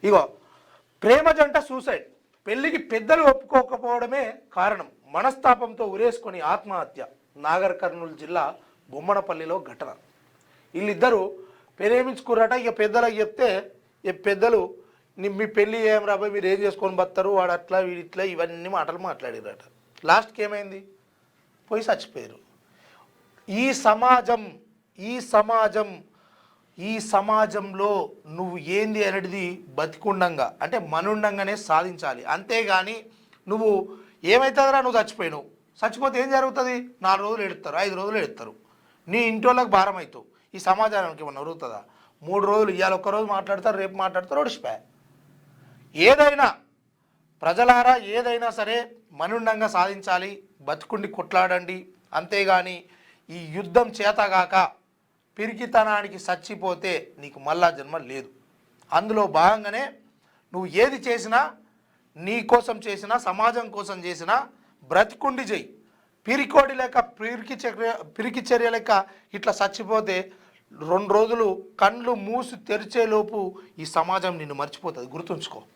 ఇగో ప్రేమ జంట సూసైడ్, పెళ్లికి పెద్దలు ఒప్పుకోకపోవడమే కారణం, మనస్తాపంతో ఉరేసుకొని ఆత్మహత్య. నాగర్ కర్నూలు జిల్లా బొమ్మనపల్లిలో ఘటన. వీళ్ళిద్దరూ ప్రేమించుకున్నారట. ఇక పెద్దలకు చెప్తే పెద్దలు మీ పెళ్ళి ఏం రాబోయే, మీరు ఏం చేసుకొని బతారు, వాడు అట్లా వీడి ఇట్లా ఇవన్నీ మాటలు మాట్లాడారట. లాస్ట్కి ఏమైంది, పోయి చచ్చిపోయారు. ఈ సమాజంలో నువ్వు ఏంది అనేది బతికుండంగా అంటే మనుండంగానే సాధించాలి. అంతేగాని నువ్వు ఏమవుతుందిరా, నువ్వు చచ్చిపోయినావు, చచ్చిపోతే ఏం జరుగుతుంది, 4 రోజులు ఎడుతారు, 5 రోజులు ఎడుతారు, నీ ఇంటి వాళ్ళకి భారం అవుతావు. ఈ సమాజానికి ఏమన్నా జరుగుతుందా? 3 రోజులు, ఇవాళ ఒక్కరోజు మాట్లాడతారు, రేపు మాట్లాడతారు, ఒడిసిపోయా. ఏదైనా ప్రజలారా ఏదైనా సరే మనుండంగా సాధించాలి, బతుకుండి కొట్లాడండి. అంతేగాని ఈ యుద్ధం చేతగాక పిరికితనానికి చచ్చిపోతే నీకు మళ్ళా జన్మ లేదు. అందులో భాగంగానే నువ్వు ఏది చేసినా, నీ కోసం చేసినా, సమాజం కోసం చేసినా బ్రతికుండి చెయ్యి. పిరికోడి లేక పిరికి చర్య లెక్క ఇట్లా చచ్చిపోతే 2 రోజులు కళ్ళు మూసి తెరిచేలోపు ఈ సమాజం నిన్ను మర్చిపోతుంది. గుర్తుంచుకో.